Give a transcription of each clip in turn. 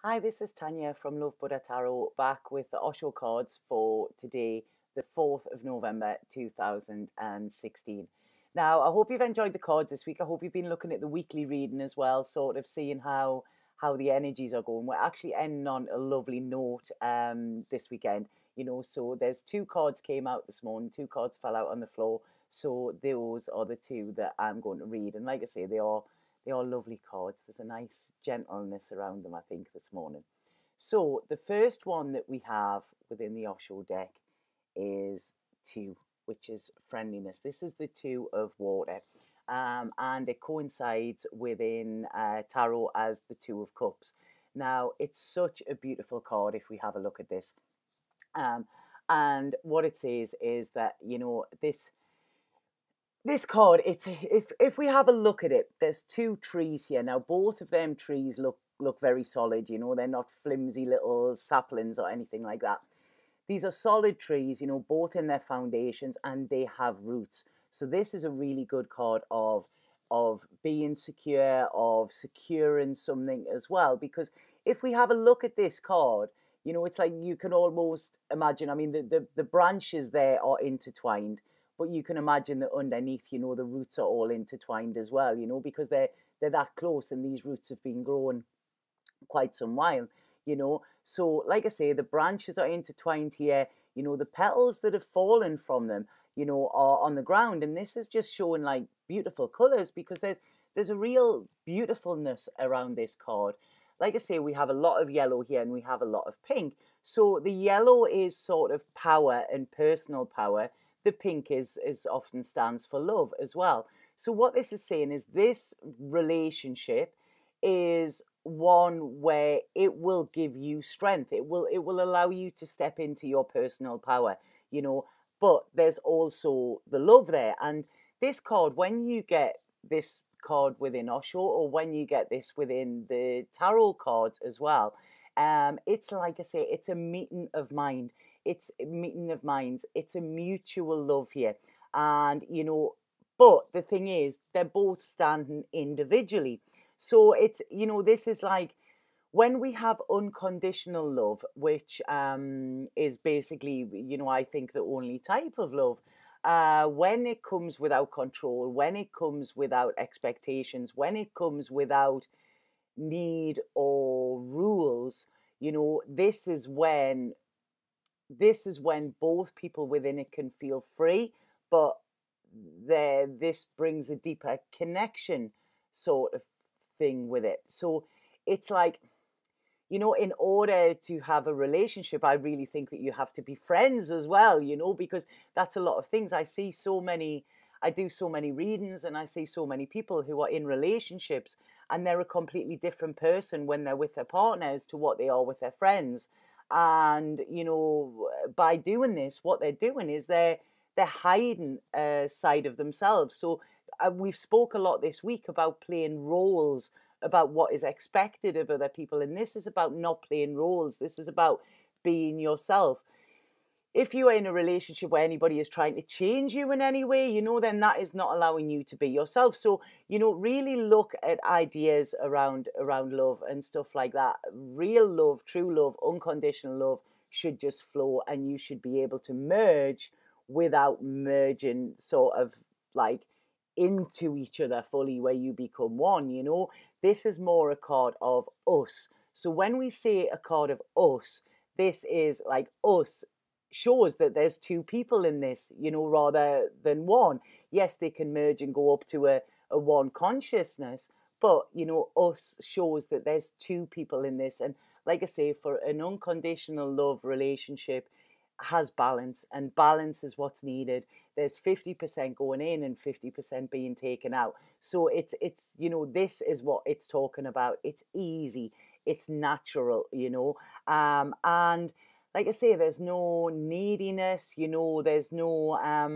Hi, this is Tanya from Love Buddha Tarot, back with the Osho cards for today, the 4th of November 2016. Now, I hope you've enjoyed the cards this week. I hope you've been looking at the weekly reading as well, sort of seeing how the energies are going. We're actually ending on a lovely note this weekend, so there's two cards came out this morning, two cards fell out on the floor. So those are the two that I'm going to read. And like I say, they are lovely cards. There's a nice gentleness around them, I think, this morning. So the first one that we have within the Osho deck is two, which is friendliness. This is the two of water. And it coincides within tarot as the two of cups. Now, it's such a beautiful card if we have a look at this. And what it says is that, this card, if we have a look at it, there's two trees here. Now, both of them trees look very solid, they're not flimsy little saplings or anything like that. These are solid trees, both in their foundations, and they have roots. So this is a really good card of being secure, of securing something as well. Because if we have a look at this card, it's like you can almost imagine, I mean, the branches there are intertwined, but you can imagine that underneath, the roots are all intertwined as well, because they're that close, and these roots have been growing quite some while, So, like I say, the branches are intertwined here. The petals that have fallen from them, are on the ground. And this is just showing like beautiful colors, because there's a real beautifulness around this card. Like I say, we have a lot of yellow here and we have a lot of pink. So the yellow is sort of power and personal power. The pink is often stands for love as well. So what this is saying is this relationship is one where it will give you strength. It will allow you to step into your personal power, but there's also the love there. And this card, when you get this card within Osho, or when you get this within the tarot cards as well, it's like I say, it's a meeting of mind. It's a meeting of minds. It's a mutual love here. And, but the thing is, they're both standing individually. So it's, this is like when we have unconditional love, which is basically, I think the only type of love. When it comes without control, when it comes without expectations, when it comes without need or rules, this is when both people within it can feel free, but this brings a deeper connection sort of thing with it. So it's like, in order to have a relationship, I really think that you have to be friends as well, because that's a lot of things. I do so many readings, and I see so many people who are in relationships, and they're a completely different person when they're with their partners to what they are with their friends. And, by doing this, what they're doing is they're hiding a side of themselves. So we've spoke a lot this week about playing roles, about what is expected of other people. And this is about not playing roles. This is about being yourself. If you are in a relationship where anybody is trying to change you in any way, then that is not allowing you to be yourself. So, really look at ideas around love and stuff like that. Real love, true love, unconditional love should just flow, and you should be able to merge without merging sort of like into each other fully, where you become one. This is more a card of us. So when we say a card of us, this is like us shows that there's two people in this, rather than one. Yes, they can merge and go up to a one consciousness, but us shows that there's two people in this. And like I say, for an unconditional love relationship, has balance, and balance is what's needed. There's 50% going in and 50% being taken out. So it's this is what it's talking about. It's easy, it's natural, and like I say, there's no neediness, there's no I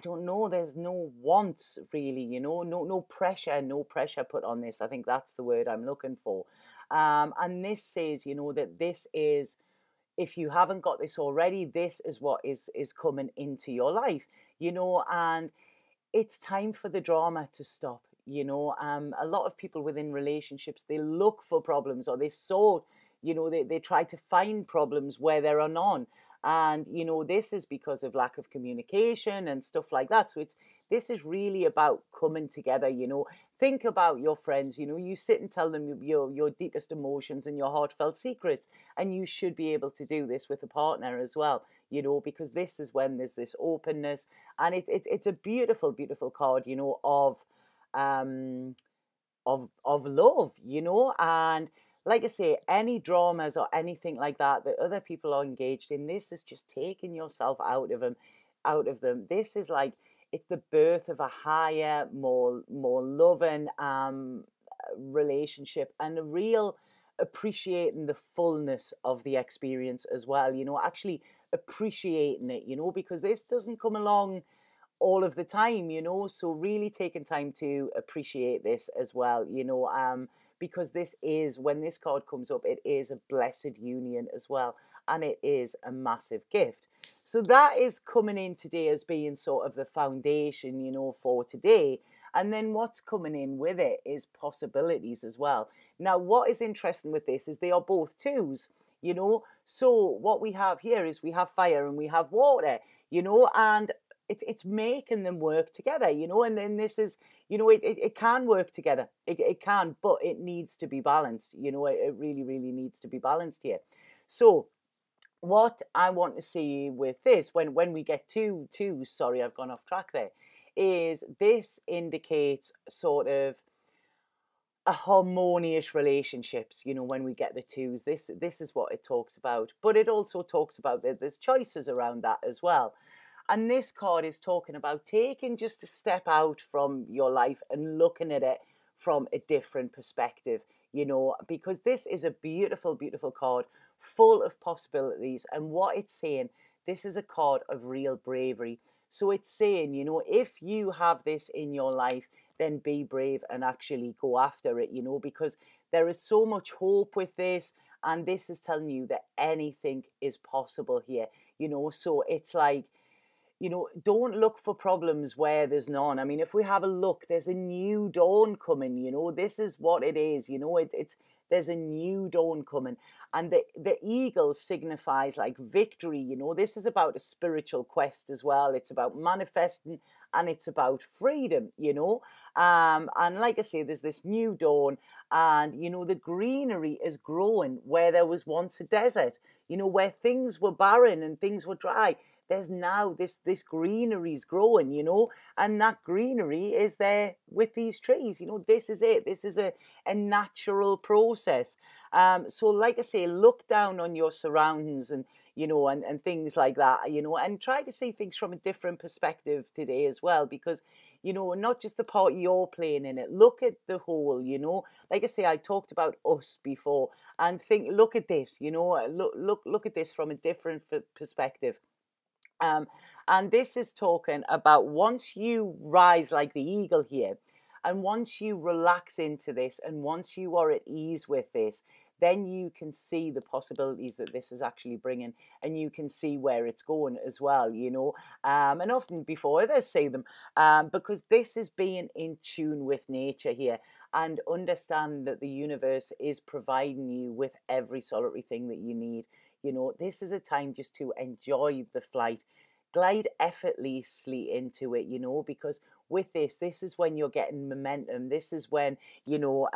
don't know, there's no wants really, no pressure put on this. I think that's the word I'm looking for. And this says, that this is, if you haven't got this already, this is what is coming into your life, and it's time for the drama to stop. you know. A lot of people within relationships, they look for problems, or they sort, you know, they try to find problems where there are none. And, you know, this is because of lack of communication and stuff like that. So this is really about coming together, you know. Think about your friends, you know, you sit and tell them your deepest emotions and your heartfelt secrets. And you should be able to do this with a partner as well, you know, because this is when there's this openness. And it's a beautiful, beautiful card, you know, um, of love, you know. And like I say, any dramas or anything like that that other people are engaged in, this is just taking yourself out of them. This is like, it's the birth of a higher, more loving relationship, and a real appreciating the fullness of the experience as well, you know, actually appreciating it, you know, because this doesn't come along all of the time, you know. So really taking time to appreciate this as well, you know, because this is, when this card comes up, it is a blessed union as well, and it is a massive gift. So that is coming in today as being sort of the foundation, you know, for today. And then what's coming in with it is possibilities as well. Now, what is interesting with this is they are both twos, you know. So what we have here is we have fire and we have water, you know, and it's making them work together, you know. And then this is, you know, it can work together. It can, but it needs to be balanced, you know. It really, really needs to be balanced here. So what I want to see with this, when we get to sorry, I've gone off track there, is this indicates sort of a harmonious relationships, you know. When we get the twos, this is what it talks about. But it also talks about that there's choices around that as well. And this card is talking about taking just a step out from your life and looking at it from a different perspective, you know, because this is a beautiful, beautiful card full of possibilities. And what it's saying, this is a card of real bravery. So it's saying, you know, if you have this in your life, then be brave and actually go after it, you know, because there is so much hope with this. And this is telling you that anything is possible here, you know. So it's like, you know, don't look for problems where there's none. I mean, if we have a look, there's a new dawn coming, you know. This is what it is, you know. It's there's a new dawn coming. And the eagle signifies like victory, you know. This is about a spiritual quest as well. It's about manifesting, and it's about freedom, you know. And like I say, there's this new dawn, and, you know, the greenery is growing where there was once a desert, you know, where things were barren and things were dry. There's now this greenery is growing, you know, and that greenery is there with these trees, you know. This is it. This is a natural process. So like I say, look down on your surroundings, and, you know, and things like that, you know, and try to see things from a different perspective today as well, because, you know, not just the part you're playing in it. Look at the whole, you know. Like I say, I talked about us before, and look at this, you know, look at this from a different perspective. And this is talking about once you rise like the eagle here, and once you relax into this, and once you are at ease with this, then you can see the possibilities that this is actually bringing, and you can see where it's going as well, you know. And often before others see them, because this is being in tune with nature here, and understand that the universe is providing you with every solitary thing that you need. You know, this is a time just to enjoy the flight, glide effortlessly into it, you know, because with this is when you're getting momentum. This is when, you know,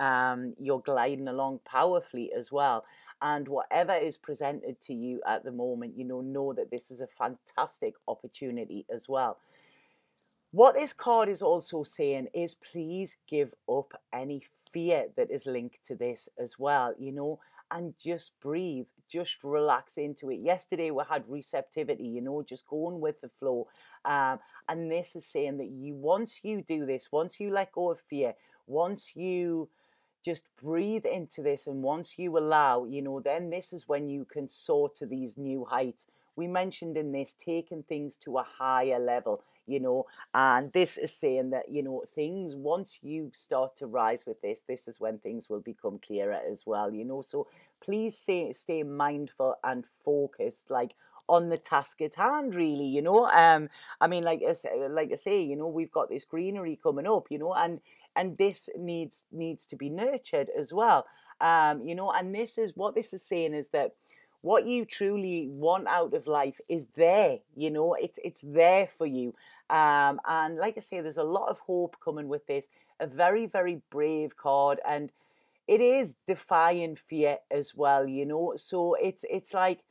you're gliding along powerfully as well. And whatever is presented to you at the moment, you know that this is a fantastic opportunity as well. What this card is also saying is, please give up any fear that is linked to this as well, you know, and just breathe, just relax into it. Yesterday we had receptivity, you know, just going with the flow. And this is saying that once you do this, once you let go of fear, once you just breathe into this, and once you allow, you know, then this is when you can soar to these new heights. We mentioned in this taking things to a higher level, you know, and this is saying that, you know, things, once you start to rise with this is when things will become clearer as well, you know. So please stay mindful and focused, like, on the task at hand, really, you know. I mean, like I say, you know, we've got this greenery coming up, you know, and this needs to be nurtured as well. You know, and this is what this is saying, is that what you truly want out of life is there. You know, it's there for you. And like I say, there's a lot of hope coming with this. A very, very brave card, and it is defying fear as well, you know. So it's like,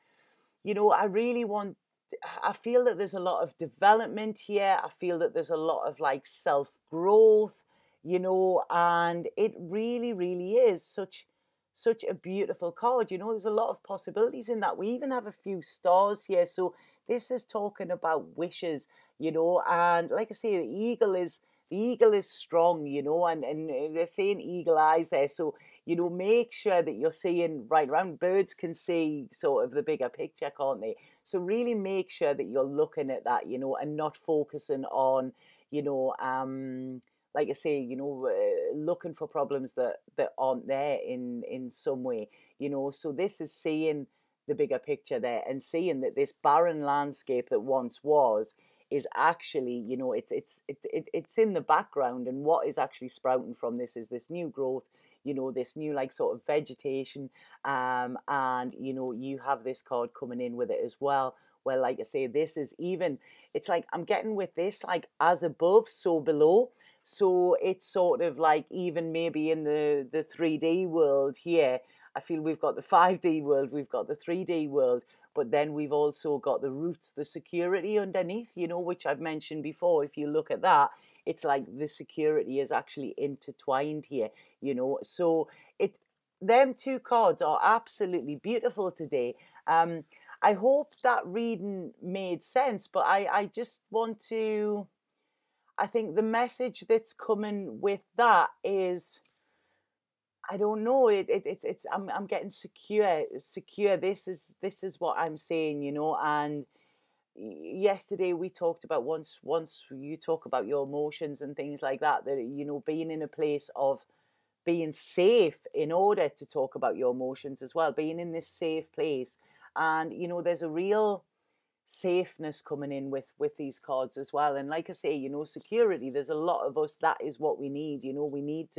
you know, I feel that there's a lot of development here. I feel that there's a lot of like self growth, you know, and it really, really is such a beautiful card. You know, there's a lot of possibilities in that. We even have a few stars here. So this is talking about wishes, you know, and like I say, the eagle is strong, you know, and they're saying eagle eyes there. So, you know, make sure that you're seeing right around. Birds can see sort of the bigger picture, can't they? So really make sure that you're looking at that, you know, and not focusing on, you know, like I say, you know, looking for problems that aren't there in some way, you know. So this is seeing the bigger picture there, and seeing that this barren landscape that once was is actually, you know, it's in the background, and what is actually sprouting from this is this new growth, you know, this new like sort of vegetation. And you know, you have this card coming in with it as well, where like I say, this is even, it's like I'm getting with this like as above so below. So it's sort of like even maybe in the 3D world here, I feel we've got the 5D world, we've got the 3D world, but then we've also got the roots, the security underneath, you know, which I've mentioned before. If you look at that, it's like the security is actually intertwined here, you know. So them two cards are absolutely beautiful today. I hope that reading made sense, but I just want to, I think the message that's coming with that is, I don't know. It's I'm getting secure. This is what I'm saying, you know. And yesterday we talked about, once you talk about your emotions and things like that, that you know, being in a place of being safe in order to talk about your emotions as well, being in this safe place. And you know, there's a real safeness coming in with these cards as well. And like I say, you know, security, there's a lot of us, that is what we need, you know. We need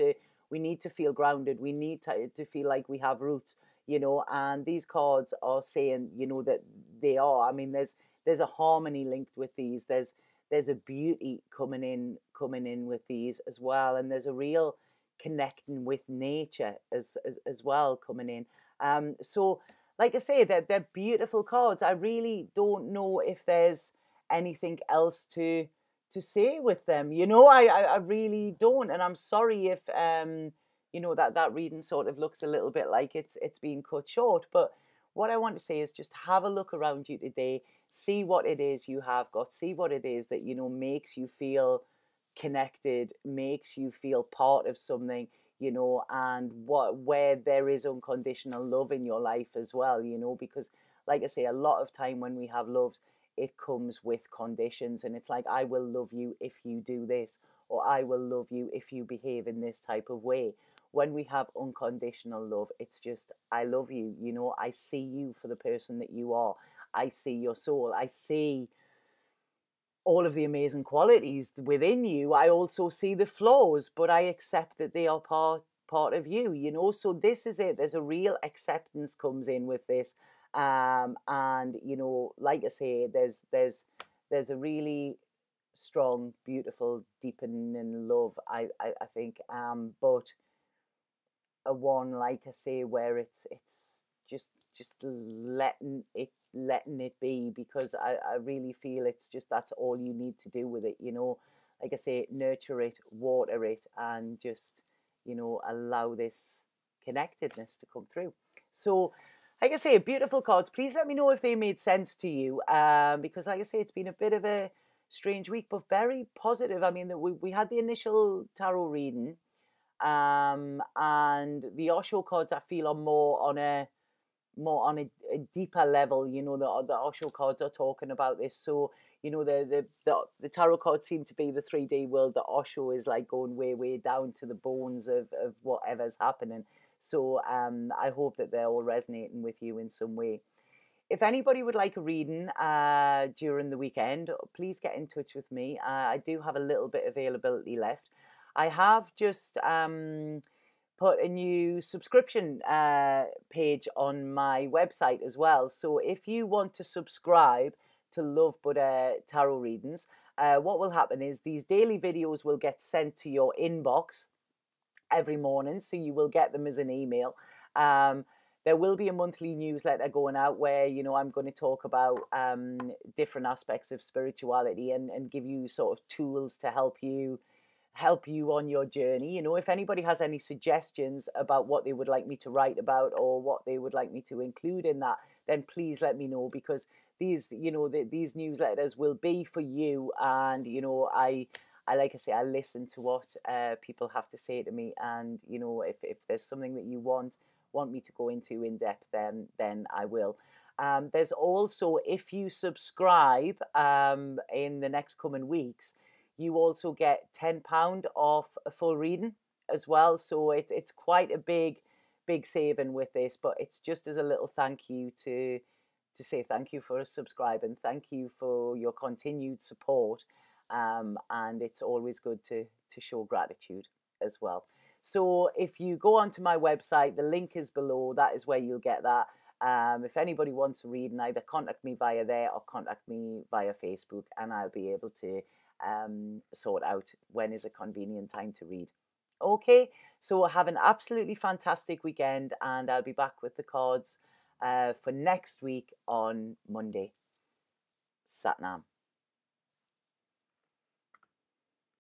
to feel grounded. We need to feel like we have roots, you know. And these cards are saying, you know, that they are. I mean, there's a harmony linked with these. There's a beauty coming in with these as well. And there's a real connecting with nature as well coming in. So like I say, they're beautiful cards. I really don't know if there's anything else to say with them. You know, I really don't. And I'm sorry if you know, that reading sort of looks a little bit like it's being cut short. But what I want to say is just have a look around you today, see what it is you have got, see what it is that, you know, makes you feel connected, makes you feel part of something, you know, and where there is unconditional love in your life as well, you know. Because like I say, a lot of time when we have love, it comes with conditions, and it's like, I will love you if you do this, or I will love you if you behave in this type of way. When we have unconditional love, it's just, I love you, you know, I see you for the person that you are, I see your soul, I see all of the amazing qualities within you. I also see the flaws, but I accept that they are part of you, you know. So this is it. There's a real acceptance comes in with this. And you know, like I say, there's a really strong, beautiful, deepening love, I think. But a one, like I say, where it's just letting it be, because I really feel it's just, that's all you need to do with it, you know. Like I say, nurture it, water it, and just, you know, allow this connectedness to come through. So like I say, beautiful cards. Please let me know if they made sense to you, because like I say, it's been a bit of a strange week, but very positive. I mean, we had the initial tarot reading, and the Osho cards, I feel, are more on a deeper level. You know, the Osho cards are talking about this. So, you know, the tarot cards seem to be the 3D world. The Osho is like going way down to the bones of whatever's happening. So I hope that they're all resonating with you in some way. If anybody would like a reading during the weekend, please get in touch with me. I do have a little bit of availability left. I have just put a new subscription page on my website as well. So if you want to subscribe to Love Buddha tarot readings, what will happen is these daily videos will get sent to your inbox every morning, so you will get them as an email. There will be a monthly newsletter going out where, you know, I'm going to talk about different aspects of spirituality and give you sort of tools to help you on your journey. You know, if anybody has any suggestions about what they would like me to write about or what they would like me to include in that, then please let me know, because these, you know, these newsletters will be for you. And, you know, I like I say, I listen to what people have to say to me, and, you know, if there's something that you want me to go into in depth, then I will. There's also, if you subscribe in the next coming weeks, you also get £10 off a full reading as well. So it's quite a big saving with this, but it's just as a little thank you to say thank you for subscribing, thank you for your continued support, and it's always good to show gratitude as well. So if you go onto my website, the link is below. That is where you'll get that. If anybody wants to read, either contact me via there or contact me via Facebook, and I'll be able to sort out when is a convenient time to read. Okay, so have an absolutely fantastic weekend, and I'll be back with the cards for next week on Monday. Satnam.